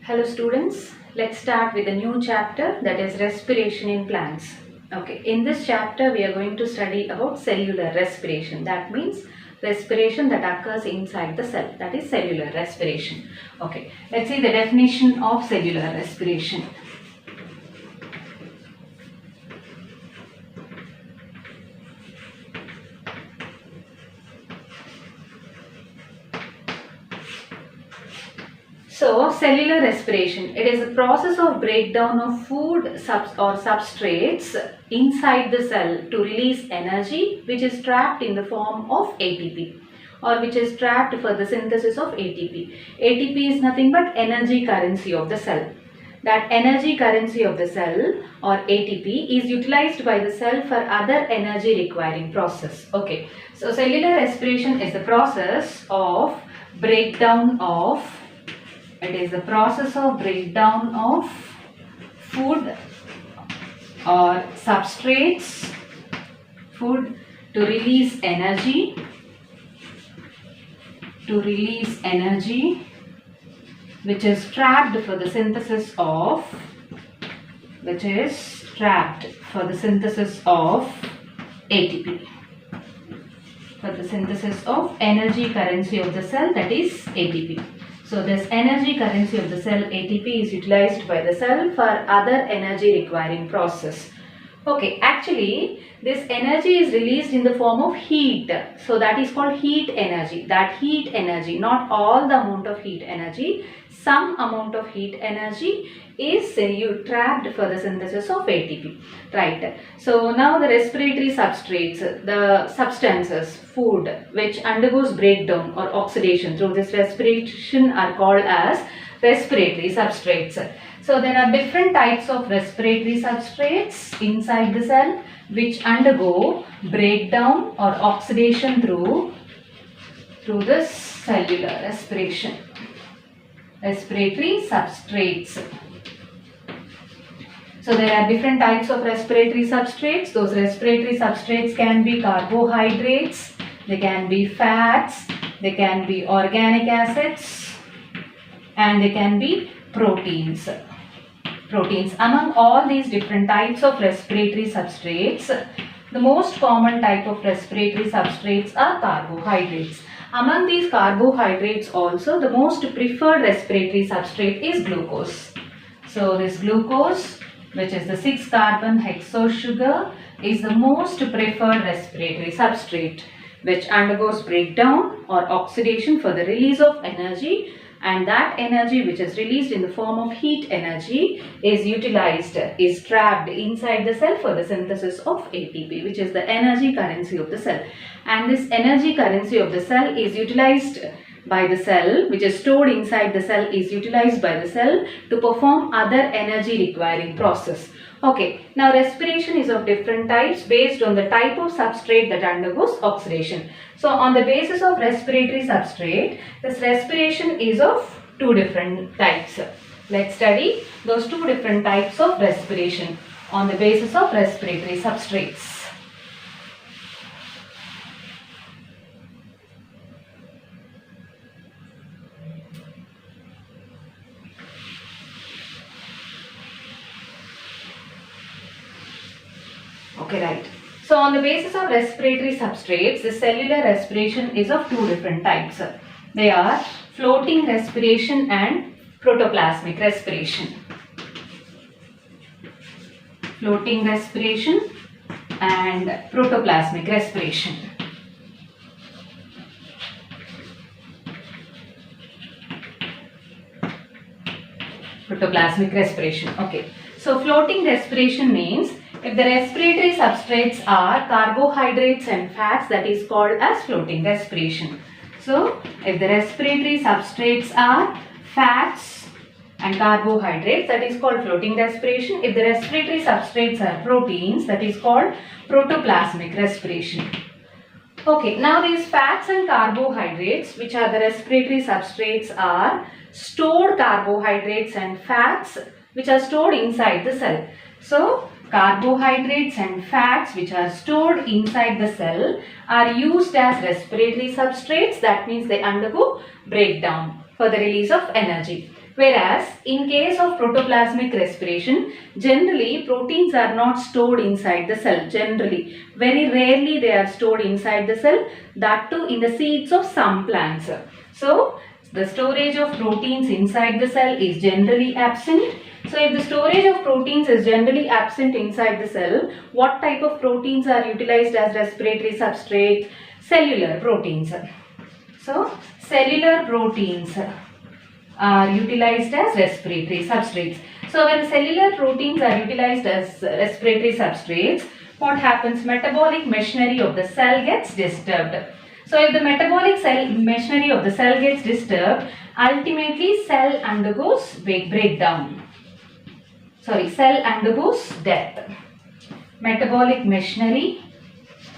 Hello students, let's start with a new chapter, that is respiration in plants. Okay, in this chapter we are going to study about cellular respiration. That means respiration that occurs inside the cell, that is cellular respiration. Okay, let's see the definition of cellular respiration. So, cellular respiration, it is a process of breakdown of food or substrates inside the cell to release energy which is trapped in the form of ATP or which is trapped for the synthesis of ATP. ATP is nothing but energy currency of the cell. That energy currency of the cell or ATP is utilized by the cell for other energy requiring process. Okay, so cellular respiration is the process of breakdown of food or substrates, food to release energy, which is trapped for the synthesis of ATP, for the synthesis of energy currency of the cell, that is ATP. So this energy currency of the cell ATP is utilized by the cell for other energy requiring process. Okay, actually this energy is released in the form of heat. So that is called heat energy. That heat energy, not all the amount of heat energy, some amount of heat energy is trapped for the synthesis of ATP. Right. So now the respiratory substrates, the substances, food which undergoes breakdown or oxidation through this respiration are called as respiratory substrates. So there are different types of respiratory substrates inside the cell which undergo breakdown or oxidation through this cellular respiration. Respiratory substrates. So there are different types of respiratory substrates. Those respiratory substrates can be carbohydrates, they can be fats, they can be organic acids, and they can be proteins. Among all these different types of respiratory substrates, the most common type of respiratory substrates are carbohydrates. Among these carbohydrates also, the most preferred respiratory substrate is glucose. So this glucose, which is the 6-carbon hexose sugar, is the most preferred respiratory substrate which undergoes breakdown or oxidation for the release of energy, and that energy which is released in the form of heat energy is trapped inside the cell for the synthesis of ATP, which is the energy currency of the cell. And this energy currency of the cell is utilized by the cell, which is stored inside the cell, is utilized by the cell to perform other energy requiring process. Okay, now respiration is of different types based on the type of substrate that undergoes oxidation. So on the basis of respiratory substrate, this respiration is of two different types. Let's study those two different types of respiration on the basis of respiratory substrates. Okay, right. So on the basis of respiratory substrates, the cellular respiration is of two different types. They are floating respiration and protoplasmic respiration. Floating respiration and protoplasmic respiration. Protoplasmic respiration. Okay. So floating respiration means if the respiratory substrates are carbohydrates and fats, that is called as floating respiration. So if the respiratory substrates are fats and carbohydrates, that is called floating respiration. If the respiratory substrates are proteins, that is called protoplasmic respiration. Okay, now these fats and carbohydrates, which are the respiratory substrates, are stored carbohydrates and fats which are stored inside the cell. So carbohydrates and fats which are stored inside the cell are used as respiratory substrates. That means they undergo breakdown for the release of energy. Whereas in case of protoplasmic respiration, generally proteins are not stored inside the cell. Generally, very rarely they are stored inside the cell, that too in the seeds of some plants. So, the storage of proteins inside the cell is generally absent. So, if the storage of proteins is generally absent inside the cell, what type of proteins are utilized as respiratory substrate? Cellular proteins. So, cellular proteins are utilized as respiratory substrates. So, when cellular proteins are utilized as respiratory substrates, what happens? Metabolic machinery of the cell gets disturbed. So, if the metabolic machinery of the cell gets disturbed, ultimately cell undergoes breakdown. Cell undergoes death. Metabolic machinery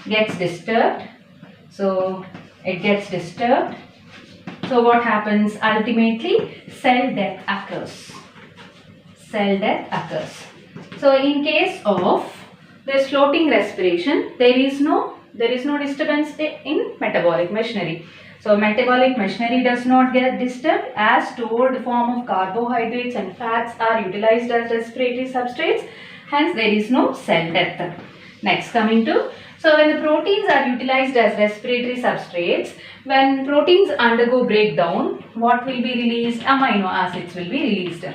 gets disturbed. So, it gets disturbed. So, what happens? Ultimately, cell death occurs. Cell death occurs. So, in case of this floating respiration, there is no disturbance in metabolic machinery. So, metabolic machinery does not get disturbed as stored form of carbohydrates and fats are utilized as respiratory substrates. Hence, there is no cell death. Next, coming to, so when the proteins are utilized as respiratory substrates, when proteins undergo breakdown, what will be released? Amino acids will be released.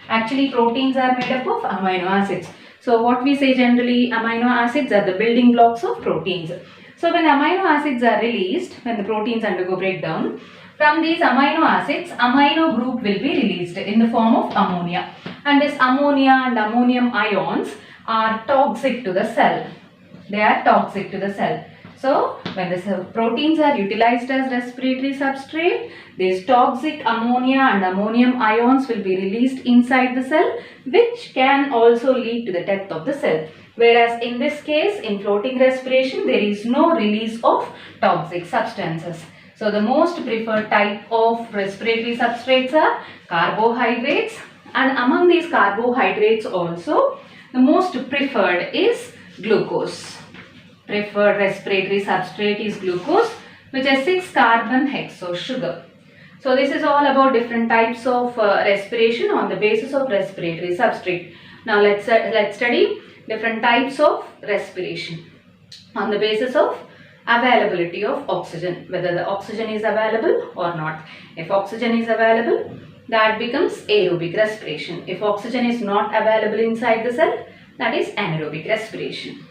Actually, proteins are made up of amino acids. So, what we say generally, amino acids are the building blocks of proteins. So, when amino acids are released, when the proteins undergo breakdown, from these amino acids, amino group will be released in the form of ammonia. And this ammonia and ammonium ions are toxic to the cell. They are toxic to the cell. So, when the proteins are utilized as respiratory substrate, these toxic ammonia and ammonium ions will be released inside the cell, which can also lead to the death of the cell. Whereas in this case, in floating respiration, there is no release of toxic substances. So, the most preferred type of respiratory substrates are carbohydrates, and among these carbohydrates also, the most preferred is glucose. Preferred respiratory substrate is glucose, which has 6-carbon hexose sugar. So, this is all about different types of respiration on the basis of respiratory substrate. Now, let's study different types of respiration on the basis of availability of oxygen, whether the oxygen is available or not. If oxygen is available, that becomes aerobic respiration. If oxygen is not available inside the cell, that is anaerobic respiration.